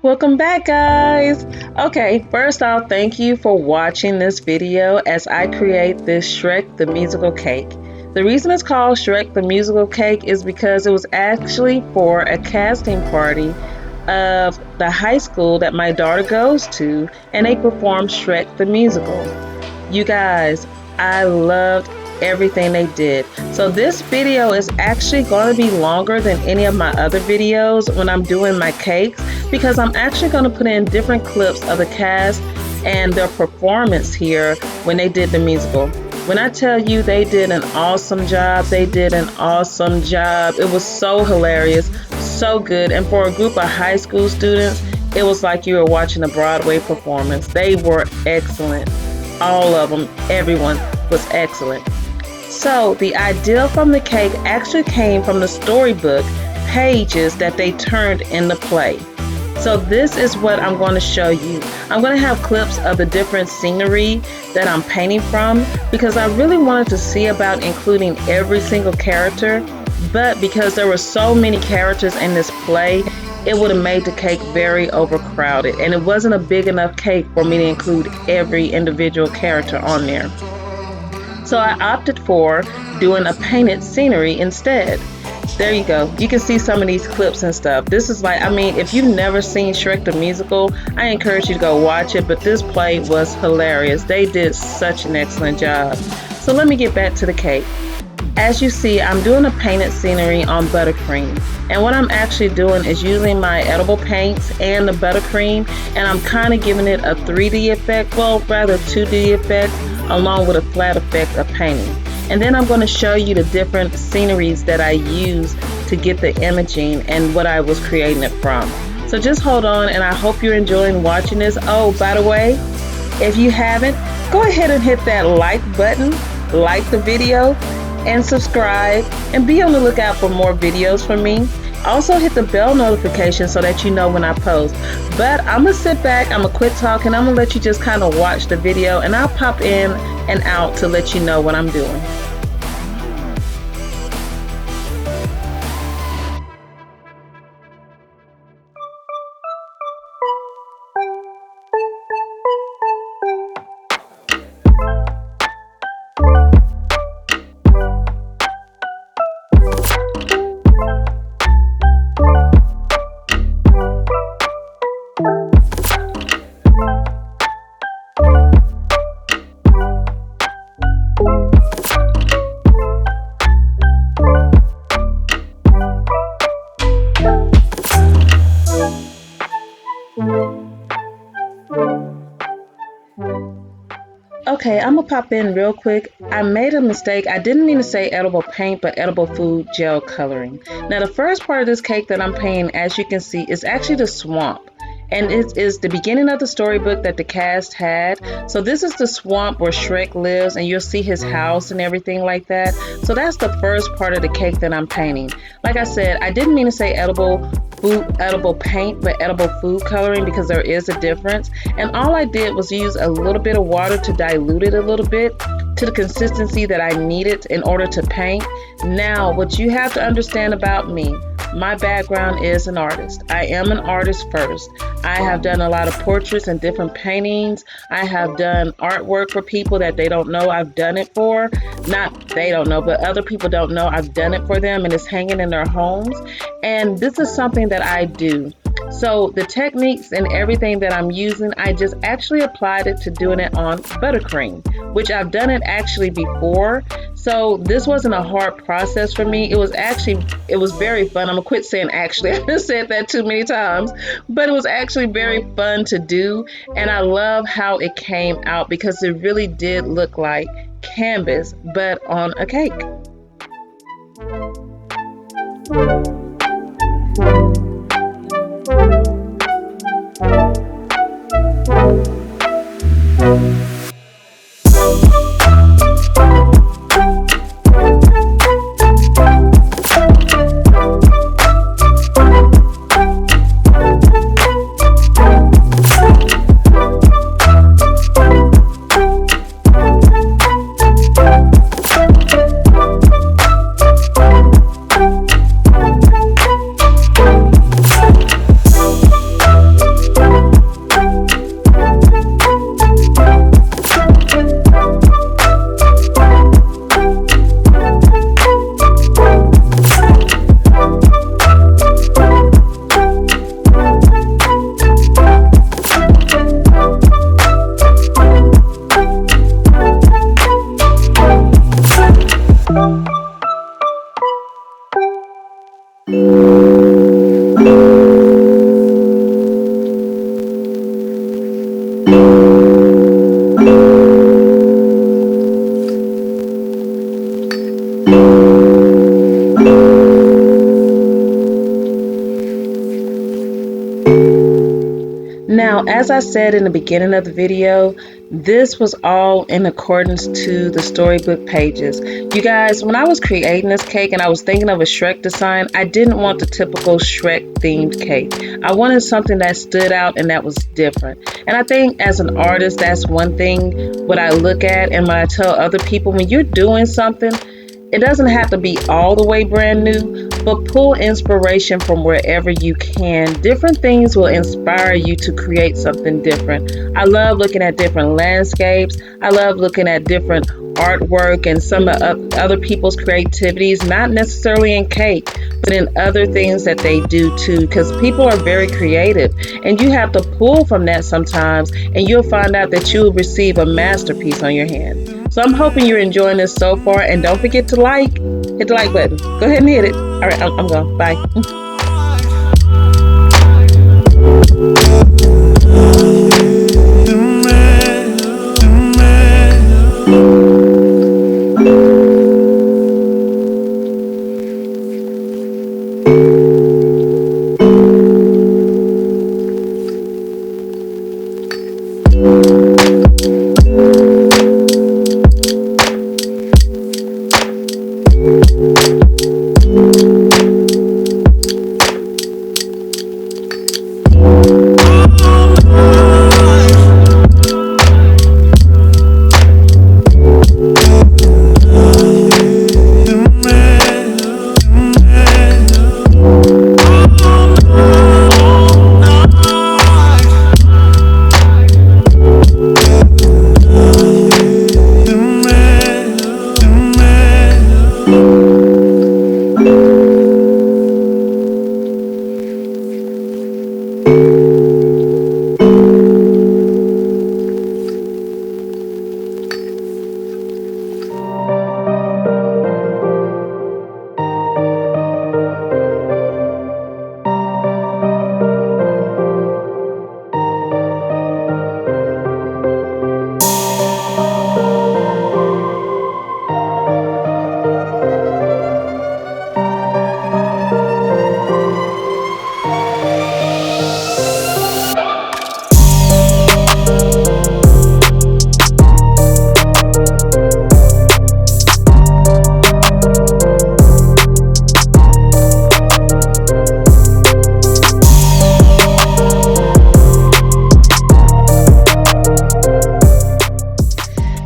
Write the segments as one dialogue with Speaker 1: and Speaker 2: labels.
Speaker 1: Welcome back, guys. Okay, first off, thank you for watching this video as I create this Shrek the musical cake. The reason it's called Shrek the musical cake is because it was actually for a casting party of the high school that my daughter goes to, and they performed Shrek the musical. You guys, I loved everything they did. So this video is actually going to be longer than any of my other videos when I'm doing my cakes, because I'm actually going to put in different clips of the cast and their performance here when they did the musical. When I tell you they did an awesome job, they did an awesome job. It was so hilarious, so good. And for a group of high school students, it was like you were watching a Broadway performance. They were excellent. All of them, everyone was excellent. So the idea from the cake actually came from the storybook pages that they turned into play. So this is what I'm going to show you. I'm going to have clips of the different scenery that I'm painting from, because I really wanted to see about including every single character, but because there were so many characters in this play, it would have made the cake very overcrowded, and it wasn't a big enough cake for me to include every individual character on there. So I opted for doing a painted scenery instead. There you go. You can see some of these clips and stuff. This is like, I mean, if you've never seen Shrek the musical, I encourage you to go watch it, but this play was hilarious. They did such an excellent job. So let me get back to the cake. As you see, I'm doing a painted scenery on Buttercream. And what I'm actually doing is using my edible paints and the Buttercream, and I'm kind of giving it a 3D effect, well, rather 2D effect, along with a flat effect of painting. And then I'm going to show you the different sceneries that I use to get the imaging and what I was creating it from. So just hold on, and I hope you're enjoying watching this. Oh, by the way, if you haven't, go ahead and hit that like button, like the video, and subscribe, and be on the lookout for more videos from me. Also hit the bell notification so that you know when I post. But I'm gonna sit back, I'm gonna quit talking, I'm gonna let you just kind of watch the video, and I'll pop in and out to let you know what I'm doing. Okay, I'm gonna pop in real quick. I made a mistake. I didn't mean to say edible paint, but edible food gel coloring. Now, the first part of this cake that I'm painting, as you can see, is actually the swamp. And it is the beginning of the storybook that the cast had. So this is the swamp where Shrek lives, and you'll see his house and everything like that. So that's the first part of the cake that I'm painting. Like I said, I didn't mean to say edible paint, but edible food coloring, because there is a difference. And all I did was use a little bit of water to dilute it a little bit to the consistency that I needed in order to paint. Now, what you have to understand about me, my background is an artist. I am an artist first. I have done a lot of portraits and different paintings. I have done artwork for people that they don't know I've done it for. Not they don't know, but other people don't know I've done it for them, and it's hanging in their homes. And this is something that I do. So the techniques and everything that I'm using, I just actually applied it to doing it on Buttercream, which I've done it actually before. So this wasn't a hard process for me. It was very fun. I'm gonna quit saying actually. I've said that too many times, but it was actually very fun to do. And I love how it came out, because it really did look like canvas, but on a cake. Now, as I said in the beginning of the video, this was all in accordance to the storybook pages. You guys, when I was creating this cake and I was thinking of a Shrek design, I didn't want the typical Shrek themed cake. I wanted something that stood out and that was different. And I think as an artist, that's one thing what I look at and when I tell other people, when you're doing something, it doesn't have to be all the way brand new, but pull inspiration from wherever you can. Different things will inspire you to create something different. I love looking at different landscapes. I love looking at different artwork and some of other people's creativities, not necessarily in cake, but in other things that they do too, because people are very creative and you have to pull from that sometimes and you'll find out that you'll receive a masterpiece on your hand. So I'm hoping you're enjoying this so far, and don't forget to hit the like button. Go ahead and hit it. All right, I'm going. Bye.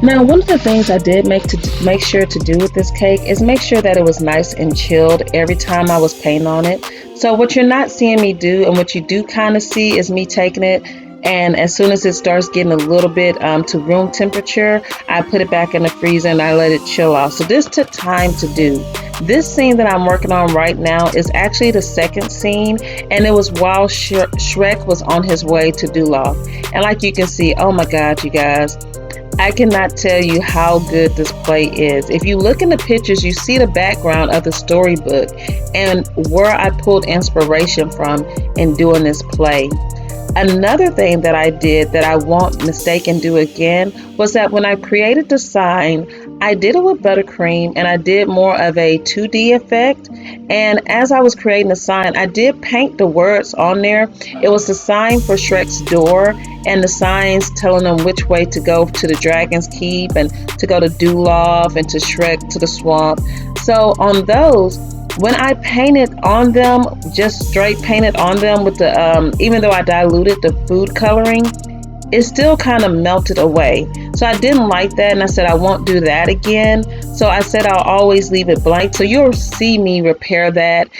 Speaker 1: Now, one of the things I did make sure to do with this cake is make sure that it was nice and chilled every time I was painting on it. So what you're not seeing me do and what you do kind of see is me taking it, and as soon as it starts getting a little bit to room temperature, I put it back in the freezer and I let it chill off. So this took time to do. This scene that I'm working on right now is actually the second scene, and it was while Shrek was on his way to Duloc. And like you can see, oh my God, you guys, I cannot tell you how good this play is. If you look in the pictures, you see the background of the storybook and where I pulled inspiration from in doing this play. Another thing that I did that I won't mistake and do again was that when I created the sign, I did it with Buttercream and I did more of a 2D effect. And as I was creating the sign, I did paint the words on there. It was the sign for Shrek's door and the signs telling them which way to go to the Dragon's Keep and to go to Duloc and to Shrek to the swamp. So on those, when I painted on them, just straight painted on them with the, even though I diluted the food coloring, it still kind of melted away. So I didn't like that and I said I won't do that again. So I said I'll always leave it blank. So you'll see me repair that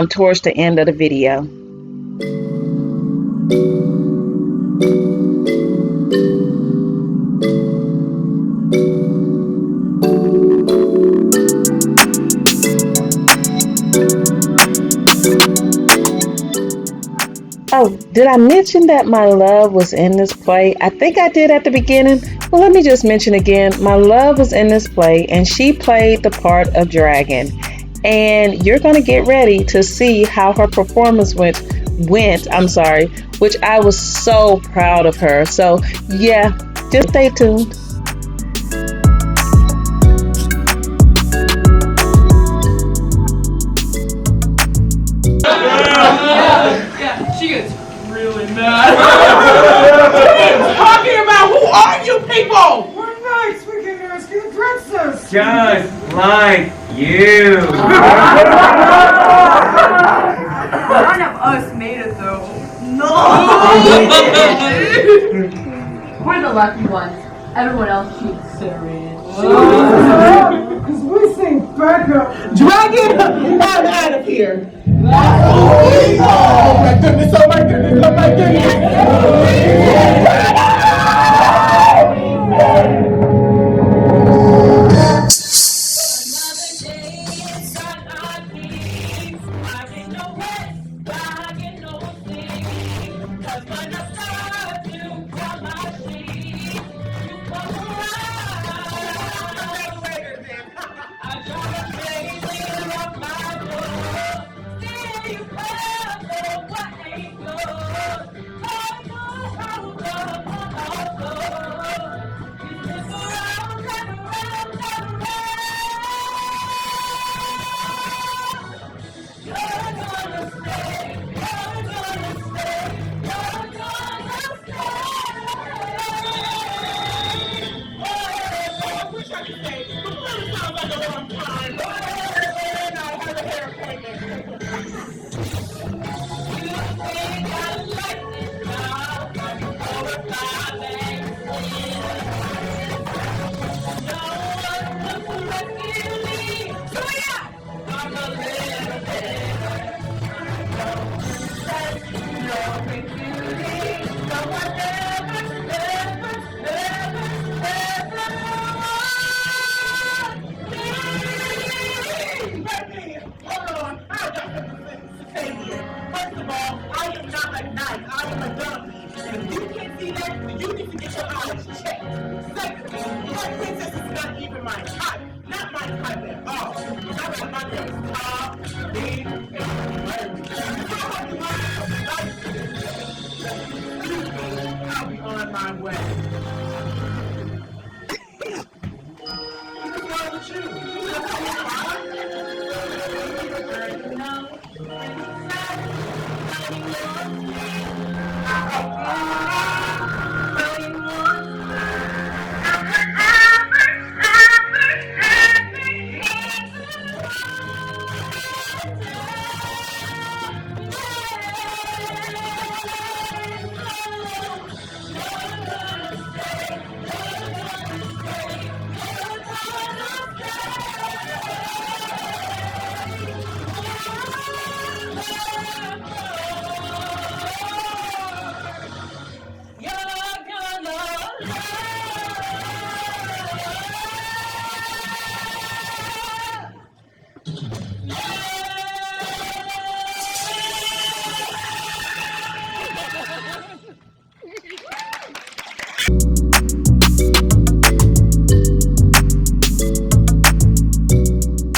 Speaker 1: towards the end of the video. Oh, did I mention that my love was in this play? I think I did at the beginning. Well, let me just mention again, my love was in this play and she played the part of Dragon. And you're going to get ready to see how her performance went, which I was so proud of her. So yeah, just stay tuned.
Speaker 2: Yeah, she gets really mad. just like you.
Speaker 3: None of us made it though. No! We're the lucky ones. Everyone else cheats serious.
Speaker 4: Because we sing backup. Dragon, out of here. Oh my goodness, oh my goodness, oh my goodness. First of all, I am not a knight, I am a donkey. And if you can't see that, then you need to get your eyes checked. Secondly, my princess is not even my type. Not my type at all. I got my name is Tom, Lee, and Larry. I'll be on my way. What's wrong with you?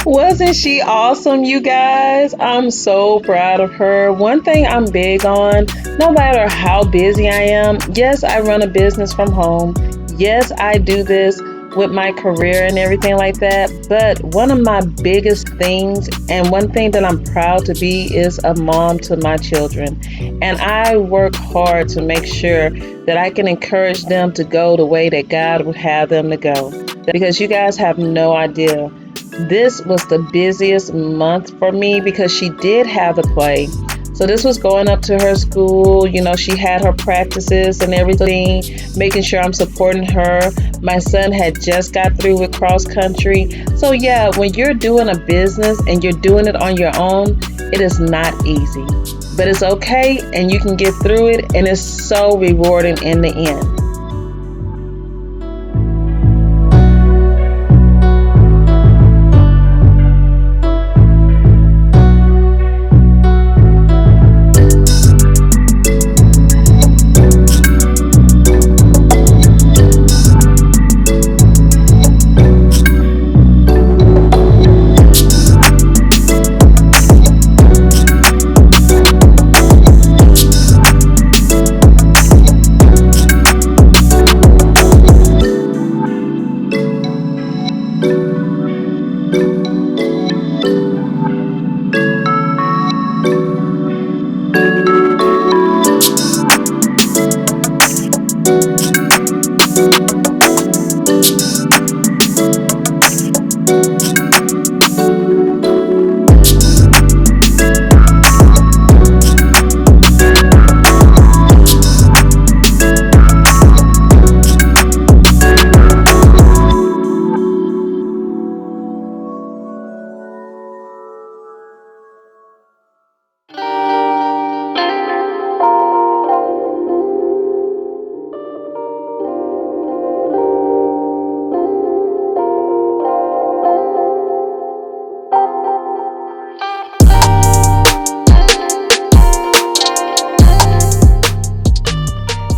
Speaker 1: Wasn't she awesome, you guys? I'm so proud of her. One thing I'm big on, no matter how busy I am, yes, I run a business from home. Yes, I do this with my career and everything like that. But one of my biggest things, and one thing that I'm proud to be, is a mom to my children. And I work hard to make sure that I can encourage them to go the way that God would have them to go. Because you guys have no idea. This was the busiest month for me because she did have the play. So this was going up to her school. You know, she had her practices and everything, making sure I'm supporting her. My son had just got through with cross country. So yeah, when you're doing a business and you're doing it on your own, it is not easy. But it's okay and you can get through it, and it's so rewarding in the end.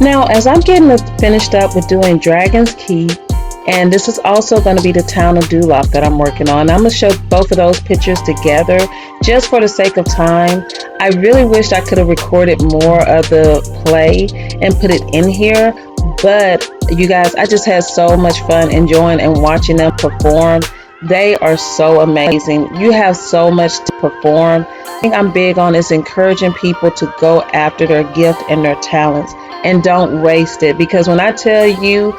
Speaker 1: now, as I'm getting finished up with doing Dragon's Key, and this is also going to be the town of Duloc that I'm working on. I'm going to show both of those pictures together just for the sake of time. I really wished I could have recorded more of the play and put it in here, but you guys, I just had so much fun enjoying and watching them perform. They are so amazing. You have so much to perform. I think I'm big on is encouraging people to go after their gift and their talents and don't waste it, because when I tell you,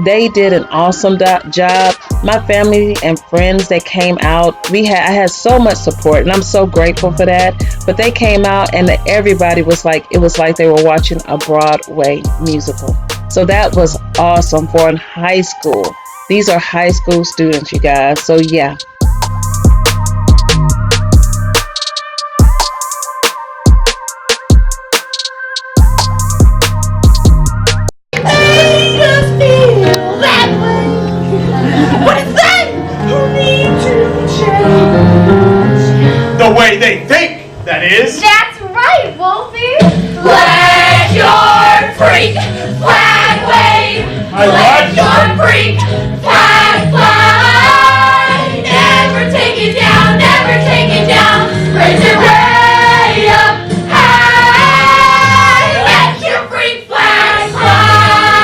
Speaker 1: they did an awesome job. My family and friends that came out, I had so much support, and I'm so grateful for that. But they came out, and everybody was like, it was like they were watching a Broadway musical. So that was awesome for in high school. These are high school students, you guys. So yeah.
Speaker 4: The way they think, that is.
Speaker 5: That's right, Wolfie.
Speaker 6: Let your freak flag wave. Let your freak flag fly. Never take it down, never take it down. Raise it way up high. Let your freak flag fly.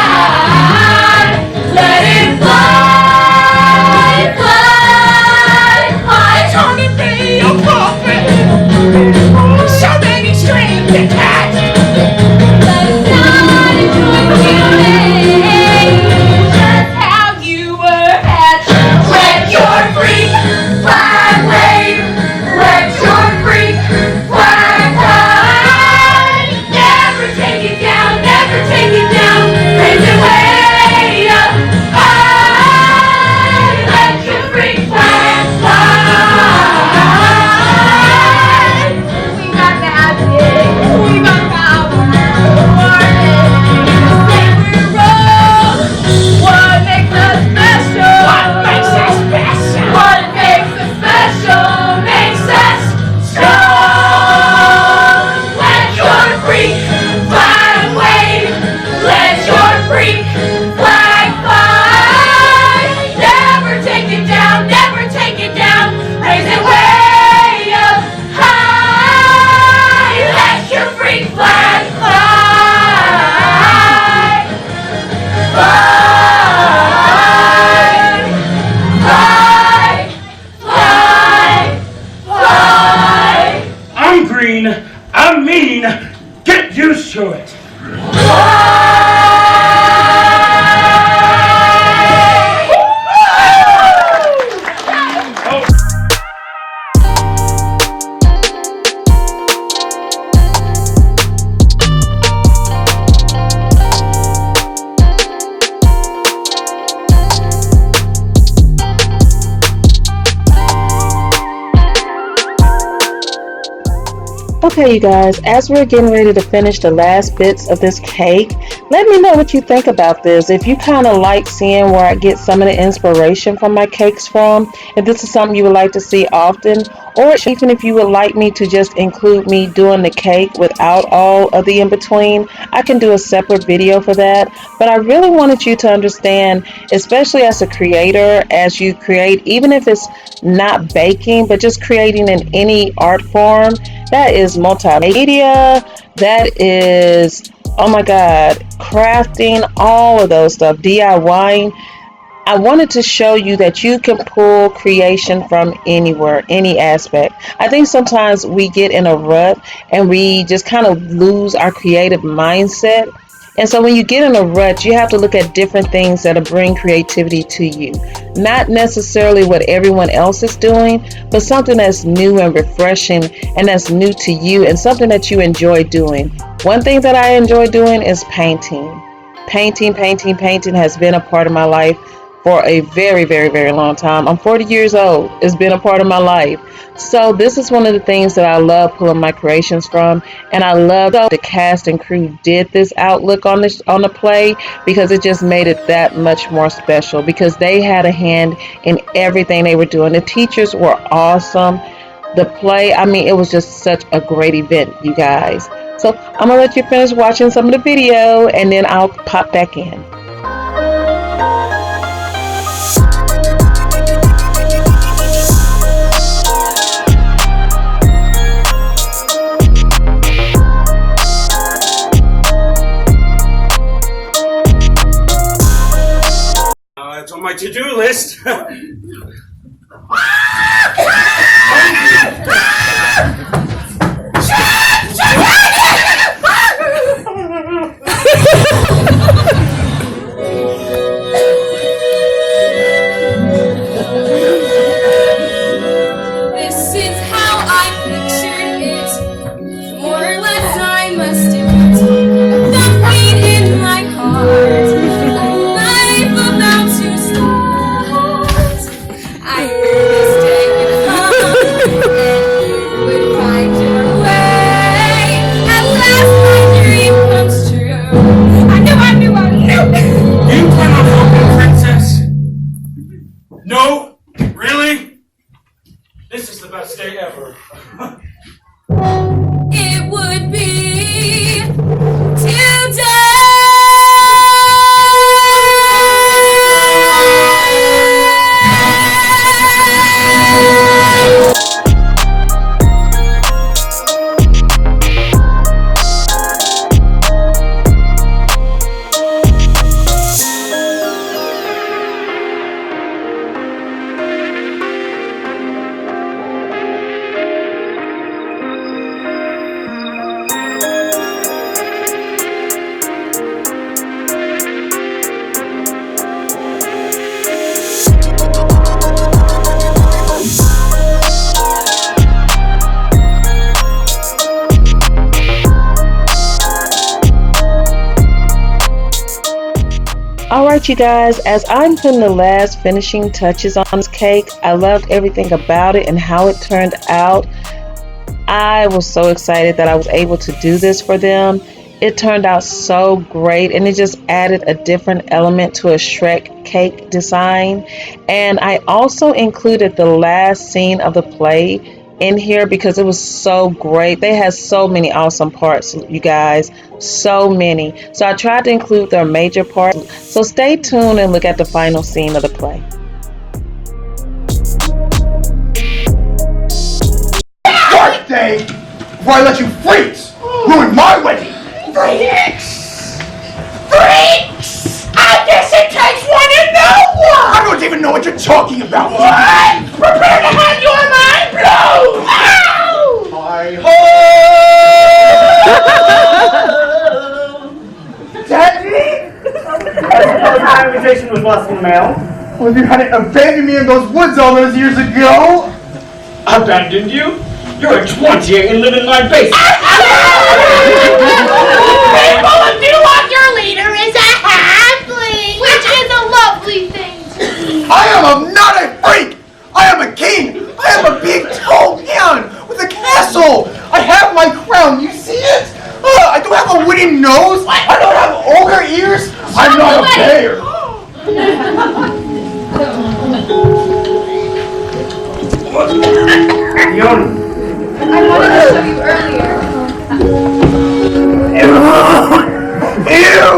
Speaker 6: Let it fly, fly, fly. It's gonna be a puppet. So many strings attached. But it's not a joint feeling. Just how you were hatched. Let your freak flag wave. Let your freak flag fly. Never take it down, never take it down. Raise it way up high. Let your freak flag fly. We got magic. We got power. What makes us special? What makes us special? What makes us special? Makes us strong. Let your freak flag wave. Let your freak flag fly. Never take it down. Never take it down. Raise it way up high. Let your freak flag fly.
Speaker 4: I'm green, I'm mean, get used to it.
Speaker 1: Okay, you guys, as we're getting ready to finish the last bits of this cake, let me know what you think about this. If you kind of like seeing where I get some of the inspiration from my cakes from, if this is something you would like to see often, or even if you would like me to just include me doing the cake without all of the in-between, I can do a separate video for that. But I really wanted you to understand, especially as a creator, as you create, even if it's not baking, but just creating in any art form, that is multimedia, that is, oh my god, crafting, all of those stuff, DIYing. I wanted to show you that you can pull creation from anywhere, any aspect. I think sometimes we get in a rut and we just kind of lose our creative mindset. And so when you get in a rut, you have to look at different things that'll bring creativity to you. Not necessarily what everyone else is doing, but something that's new and refreshing and that's new to you and something that you enjoy doing. One thing that I enjoy doing is painting. Painting has been a part of my life for a very, very, very long time. I'm 40 years old. It's been a part of my life. So this is one of the things that I love pulling my creations from, and I love that the cast and crew did this outlook on the play, because it just made it that much more special, because they had a hand in everything they were doing. The teachers were awesome. The play, I mean, it was just such a great event, you guys. So I'm gonna let you finish watching some of the video and then I'll pop back in.
Speaker 2: It's on my to-do list.
Speaker 6: This is how I pictured it. More or less, I must admit. The beat in my heart. A life about to start. I knew this day would come, and you would find your way. At last, my dream comes true. I knew.
Speaker 2: You plan on helping, Princess? No? Really? This is the best day ever.
Speaker 6: It would be today.
Speaker 1: Alright, you guys, as I'm putting the last finishing touches on this cake, I loved everything about it and how it turned out. I was so excited that I was able to do this for them. It turned out so great and it just added a different element to a Shrek cake design. And I also included the last scene of the play in here because it was so great. They had so many awesome parts, you guys, so many. So I tried to include their major parts. So stay tuned and look at the final scene of the play.
Speaker 7: Birthday before I let you freaks ruin my wedding.
Speaker 4: Freaks! Freaks! I guess it takes one to know one!
Speaker 7: I don't even know what you're talking about.
Speaker 4: What? Prepare to have your mind blown! Ow!
Speaker 7: Hi ho! Daddy?
Speaker 2: My invitation was lost in the mail.
Speaker 7: Well, if you hadn't abandoned me in those woods all those years ago.
Speaker 2: Abandoned you? You're a 20 and live in my basement.
Speaker 5: People do what your leader is a halfling, which is a lovely thing to be.
Speaker 7: I am not a freak! I am a king! I am a big tall man with a castle! I have my crown, you see it? I don't have a wooden nose! I don't have ogre ears! I'm not a bear!
Speaker 2: Fiona.
Speaker 5: I wanted to show you earlier.
Speaker 7: Ew!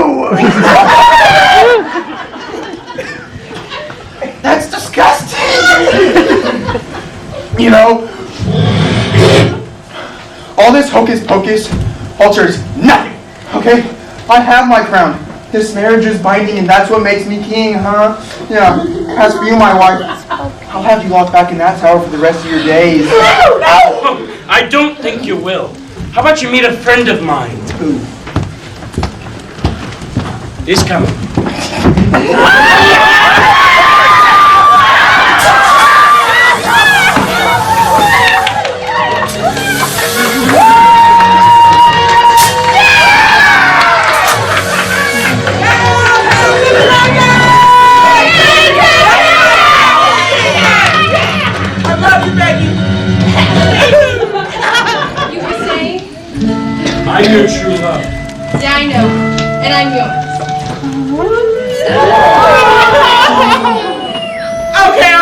Speaker 7: That's disgusting! You know, all this hocus pocus alters nothing, okay? I have my crown. This marriage is binding and that's what makes me king, huh? Yeah, as for you, my wife, I'll have you locked back in that tower for the rest of your days.
Speaker 2: No! I don't think you will. How about you meet a friend of mine?
Speaker 7: Who?
Speaker 2: He's coming. I'm your true love.
Speaker 5: Yeah, I know. And I'm yours.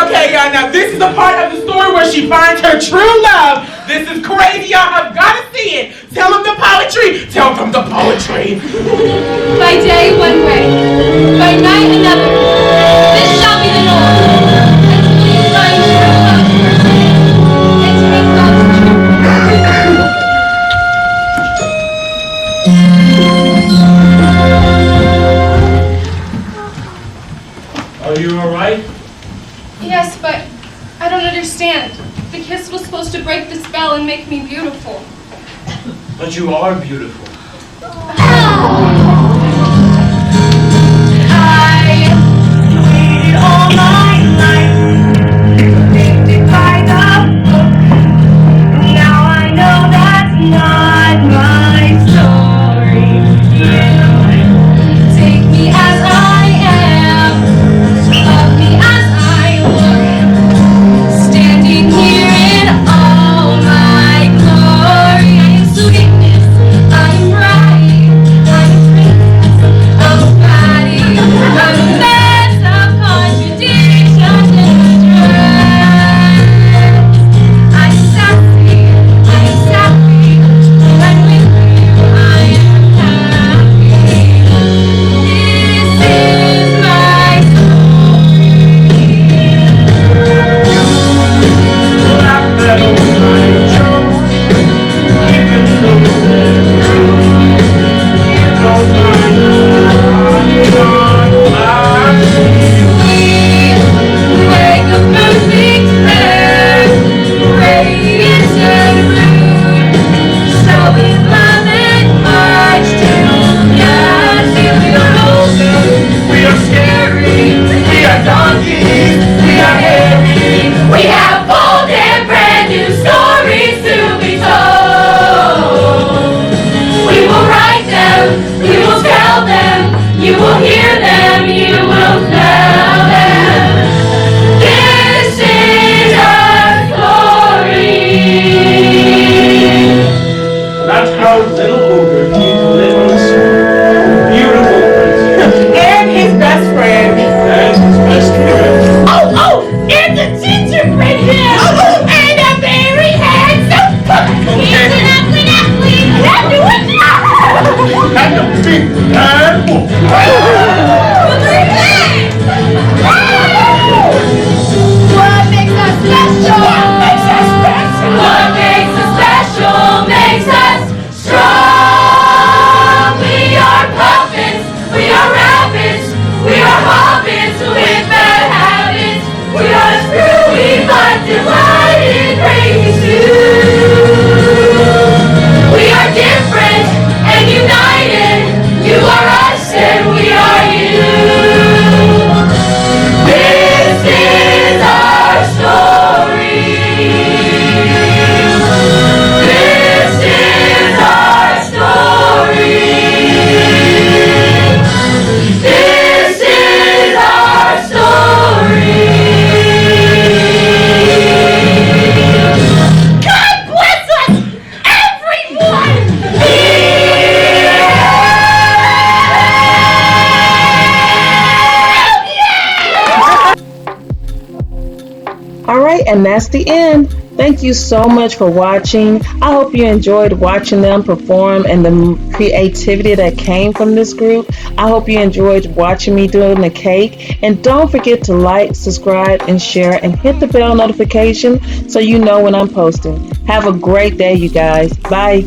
Speaker 4: Okay, y'all, now this is the part of the story where she finds her true love. This is crazy, y'all have gotta see it. Tell them the poetry. Tell them the poetry.
Speaker 5: By day one way, by night another. This shall be the norm. Until you find true love firsthand, and take love's
Speaker 2: Are you alright?
Speaker 5: Yes, but I don't understand. The kiss was supposed to break the spell and make me beautiful.
Speaker 2: But you are beautiful.
Speaker 6: I waited all my life, convicted by the book. Now I know that's not my story. You take me as I am, love me as I look, standing here in all my glory. I am sweetness, I am bright, I am princess of a body. I'm a mess of contradictions and strife. I'm sassy, when I'm with you, I am happy. This is my story.
Speaker 2: Black metal, I chose, even though there's truth. You don't mind, I'm not
Speaker 6: Break a perfect pair, radiant and rude, showing love and march till God feel your open.
Speaker 2: We are scary, we are donkeys, we are hairy.
Speaker 6: We have bold and brand new stories to be told. We will write them, we will tell them, you will hear them, you will tell them. This is our story.
Speaker 2: That's how little ogre came to live on the shore. Beautiful princess.
Speaker 4: And his best friend.
Speaker 2: That's his best friend.
Speaker 6: Oh, and the gingerbread man. And a very handsome puppy. He's an ugly duckling.
Speaker 2: And a big bad wolf.
Speaker 6: What makes us special? What makes us special? What makes us special makes us strong. We are puppets. We are rabbits. We are hobbits with bad habits. We are screwy but delighted crazy too. We are different and united. You are us and we are you. This is our story. This is our story. This is our story. God bless us, everyone!
Speaker 1: All right, and that's the end. Thank you so much for watching. I hope you enjoyed watching them perform and the creativity that came from this group. I hope you enjoyed watching me doing the cake. And don't forget to like, subscribe, and share, and hit the bell notification so you know when I'm posting. Have a great day, you guys. Bye.